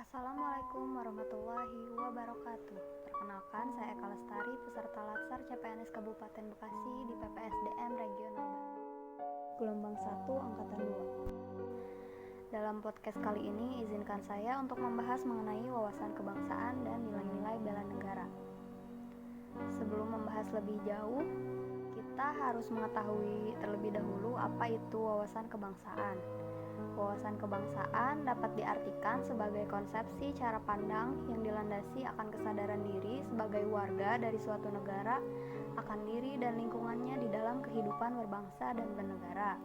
Assalamualaikum warahmatullahi wabarakatuh. Perkenalkan, saya Eka Lestari, peserta Latsar CPNS Kabupaten Bekasi di PPSDM Regional Bandung, Gelombang 1 Angkatan 2. Dalam podcast kali ini, izinkan saya untuk membahas mengenai wawasan kebangsaan dan nilai-nilai bela negara. Sebelum membahas lebih jauh, kita harus mengetahui terlebih dahulu apa itu wawasan kebangsaan. Wawasan kebangsaan dapat diartikan sebagai konsepsi cara pandang yang dilandasi akan kesadaran diri sebagai warga dari suatu negara akan diri dan lingkungannya di dalam kehidupan berbangsa dan bernegara.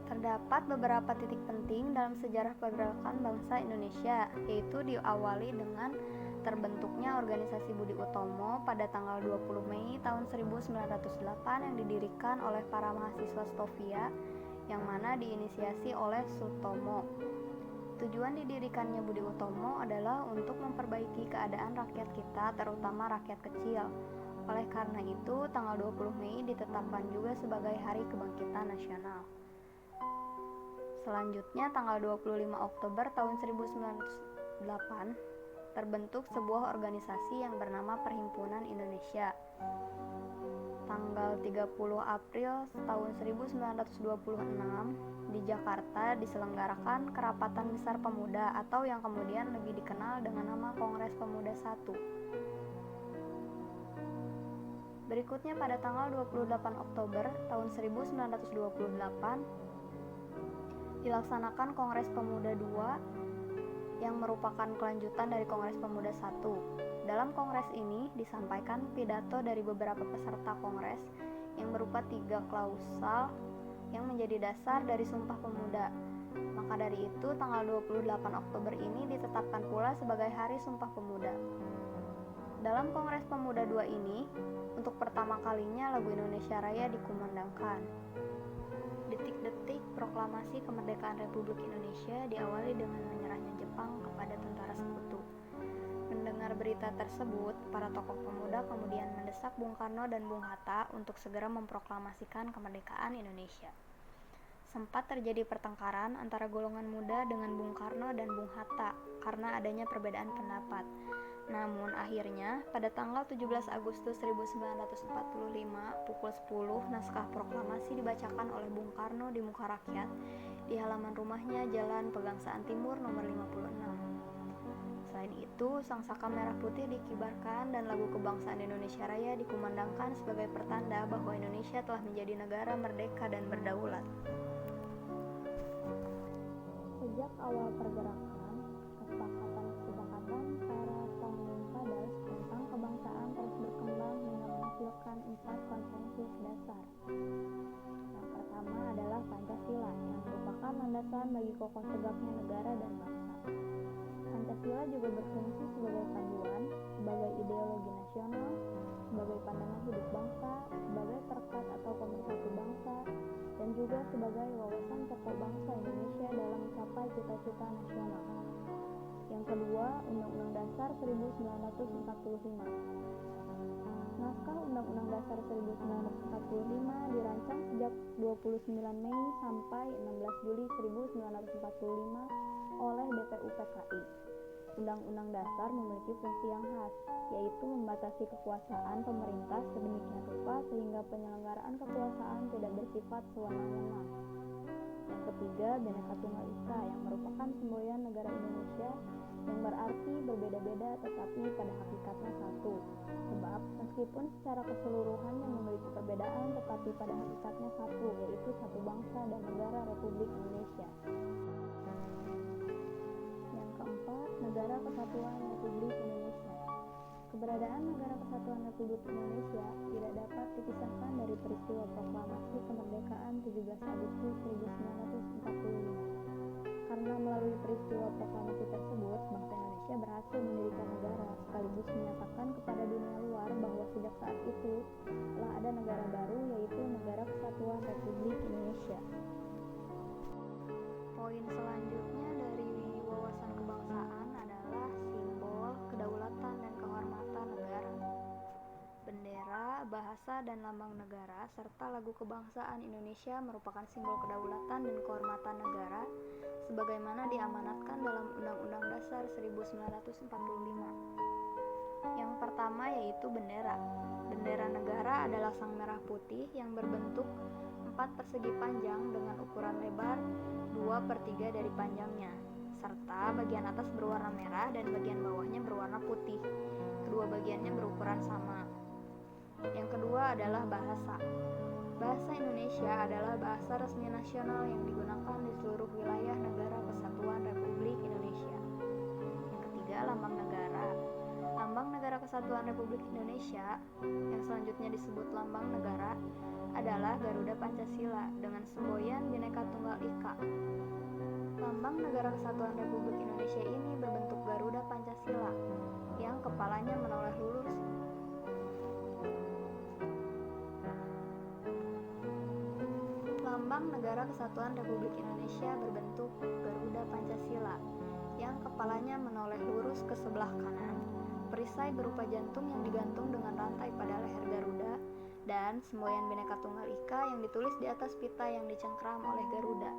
Terdapat beberapa titik penting dalam sejarah pergerakan bangsa Indonesia, yaitu diawali dengan terbentuknya Organisasi Budi Utomo pada tanggal 20 Mei tahun 1908 yang didirikan oleh para mahasiswa Stovia yang mana diinisiasi oleh Sutomo. Tujuan didirikannya Budi Utomo adalah untuk memperbaiki keadaan rakyat kita, terutama rakyat kecil. Oleh karena itu, tanggal 20 Mei ditetapkan juga sebagai Hari Kebangkitan Nasional. Selanjutnya, tanggal 25 Oktober tahun 1908, terbentuk sebuah organisasi yang bernama Perhimpunan Indonesia. Tanggal 30 April tahun 1926 di Jakarta diselenggarakan Kerapatan Besar Pemuda atau yang kemudian lebih dikenal dengan nama Kongres Pemuda I. Berikutnya pada tanggal 28 Oktober tahun 1928 dilaksanakan Kongres Pemuda II yang merupakan kelanjutan dari Kongres Pemuda I. Dalam kongres ini disampaikan pidato dari beberapa peserta kongres yang berupa 3 klausal yang menjadi dasar dari Sumpah Pemuda. Maka dari itu, tanggal 28 Oktober ini ditetapkan pula sebagai Hari Sumpah Pemuda. Dalam Kongres Pemuda II ini, untuk pertama kalinya lagu Indonesia Raya dikumandangkan. Detik-detik proklamasi kemerdekaan Republik Indonesia diawali dengan menyerahnya Jepang kepada tentara sekutu. Mendengar berita tersebut, para tokoh pemuda kemudian mendesak Bung Karno dan Bung Hatta untuk segera memproklamasikan kemerdekaan Indonesia. Sempat terjadi pertengkaran antara golongan muda dengan Bung Karno dan Bung Hatta karena adanya perbedaan pendapat. Namun akhirnya, pada tanggal 17 Agustus 1945, pukul 10, naskah proklamasi dibacakan oleh Bung Karno di muka rakyat di halaman rumahnya Jalan Pegangsaan Timur nomor 56. Selain itu, sangsaka merah putih dikibarkan dan lagu kebangsaan Indonesia Raya dikumandangkan sebagai pertanda bahwa Indonesia telah menjadi negara merdeka dan berdaulat. Sejak awal pergerakan, kesepakatan para pengumpadal tentang kebangsaan terus berkembang hingga menghasilkan 4 konsensus dasar. Yang pertama adalah Pancasila, yang merupakan landasan bagi kokoh tegaknya negara dan bangsa. Pancasila juga berfungsi sebagai panduan, sebagai ideologi nasional, sebagai pandangan hidup bangsa, sebagai perekat atau pemersatu bangsa, dan juga sebagai wawasan pokok bangsa Indonesia dalam mencapai cita-cita nasional. Yang kedua, Undang-Undang Dasar 1945. Naskah Undang-Undang Dasar 1945 dirancang sejak 29 Mei sampai 16 Juli 1945 oleh DPU-PKI. Undang-Undang Dasar memiliki fungsi yang khas, yaitu membatasi kekuasaan pemerintah sedemikian rupa sehingga penyelenggaraan kekuasaan tidak bersifat sewenang-wenang. Yang ketiga, Bhinneka Tunggal Ika, yang merupakan semboyan negara Indonesia yang berarti berbeda-beda tetapi pada hakikatnya satu. Sebab meskipun secara keseluruhannya memiliki perbedaan tetapi pada hakikatnya satu, yaitu satu bangsa dan negara Republik Indonesia. Yang keempat, Negara Kesatuan Republik Indonesia. Keberadaan Negara Kesatuan Republik Indonesia tidak dapat dipisahkan dari peristiwa proklamasi kemerdekaan 17 Agustus 1945. Karena melalui peristiwa proklamasi tersebut, bangsa Indonesia berhasil mendirikan negara sekaligus menyatakan kepada dunia luar bahwa sejak saat itu telah ada negara baru, yaitu Negara Kesatuan Republik Indonesia. Poin selanjutnya dari wawasan kebangsaan adalah simbol kedaulatan dan kehormatan negara. Bendera, bahasa, dan lambang negara serta lagu kebangsaan Indonesia merupakan simbol kedaulatan dan kehormatan negara sebagaimana diamanatkan dalam Undang-Undang Dasar 1945. Yang pertama yaitu bendera. Bendera negara adalah sang merah putih yang berbentuk 4 persegi panjang dengan ukuran lebar 2/3 dari panjangnya, serta bagian atas berwarna merah dan bagian bawahnya berwarna putih. Kedua bagiannya berukuran sama. Yang kedua adalah bahasa. Bahasa Indonesia adalah bahasa resmi nasional yang digunakan di seluruh wilayah Negara Kesatuan Republik Indonesia. Yang ketiga, lambang negara. Lambang Negara Kesatuan Republik Indonesia, yang selanjutnya disebut lambang negara, adalah Garuda Pancasila dengan semboyan Bhinneka Tunggal Ika. Lambang Negara Kesatuan Republik Indonesia ini berbentuk Garuda Pancasila, yang kepalanya menoleh lurus. Lambang Negara Kesatuan Republik Indonesia berbentuk Garuda Pancasila, yang kepalanya menoleh lurus ke sebelah kanan, perisai berupa jantung yang digantung dengan rantai pada leher Garuda, dan semboyan Bhinneka Tunggal Ika yang ditulis di atas pita yang dicengkram oleh Garuda.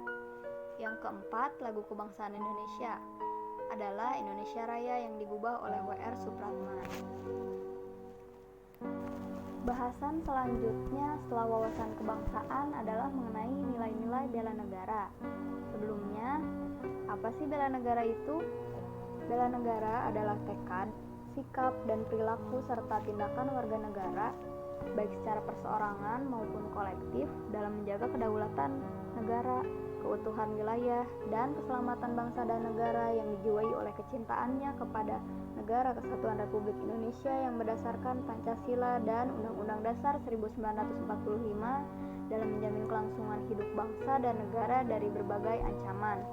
Yang keempat, lagu kebangsaan Indonesia adalah Indonesia Raya yang digubah oleh W.R. Supratman. Bahasan selanjutnya setelah wawasan kebangsaan adalah mengenai nilai-nilai bela negara. Sebelumnya, apa sih bela negara itu? Bela negara adalah tekad, sikap, dan perilaku serta tindakan warga negara, baik secara perseorangan maupun kolektif, dalam menjaga kedaulatan negara, keutuhan wilayah, dan keselamatan bangsa dan negara yang dijiwai oleh kecintaannya kepada Negara Kesatuan Republik Indonesia yang berdasarkan Pancasila dan Undang-Undang Dasar 1945 dalam menjamin kelangsungan hidup bangsa dan negara dari berbagai ancaman.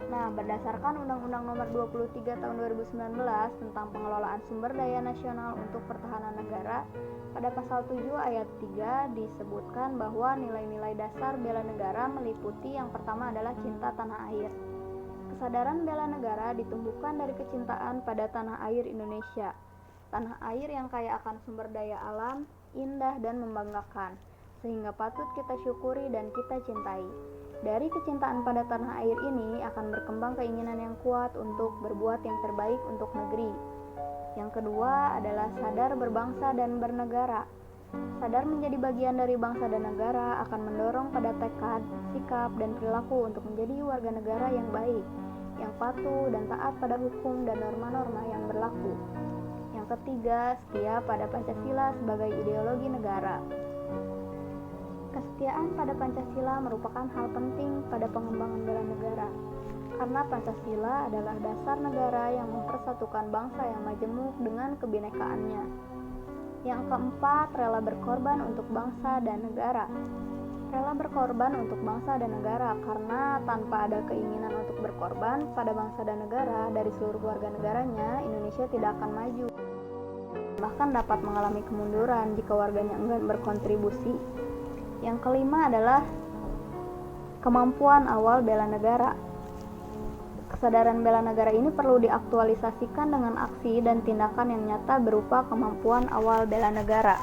Nah, berdasarkan Undang-Undang Nomor 23 Tahun 2019 tentang pengelolaan sumber daya nasional untuk pertahanan negara, pada pasal 7 ayat 3 disebutkan bahwa nilai-nilai dasar bela negara meliputi yang pertama adalah cinta tanah air. Kesadaran bela negara ditumbuhkan dari kecintaan pada tanah air Indonesia. Tanah air yang kaya akan sumber daya alam, indah dan membanggakan, sehingga patut kita syukuri dan kita cintai. Dari kecintaan pada tanah air ini akan berkembang keinginan yang kuat untuk berbuat yang terbaik untuk negeri. Yang kedua adalah sadar berbangsa dan bernegara. Sadar menjadi bagian dari bangsa dan negara akan mendorong pada tekad, sikap, dan perilaku untuk menjadi warga negara yang baik, yang patuh dan taat pada hukum dan norma-norma yang berlaku. Yang ketiga, setia pada Pancasila sebagai ideologi negara. Kesetiaan pada Pancasila merupakan hal penting pada pengembangan bela negara, karena Pancasila adalah dasar negara yang mempersatukan bangsa yang majemuk dengan kebinekaannya. Yang keempat, rela berkorban untuk bangsa dan negara. Rela berkorban untuk bangsa dan negara karena tanpa ada keinginan untuk berkorban pada bangsa dan negara dari seluruh warga negaranya, Indonesia tidak akan maju. Bahkan dapat mengalami kemunduran jika warganya enggan berkontribusi. Yang kelima adalah kemampuan awal bela negara. Kesadaran bela negara ini perlu diaktualisasikan dengan aksi dan tindakan yang nyata berupa kemampuan awal bela negara.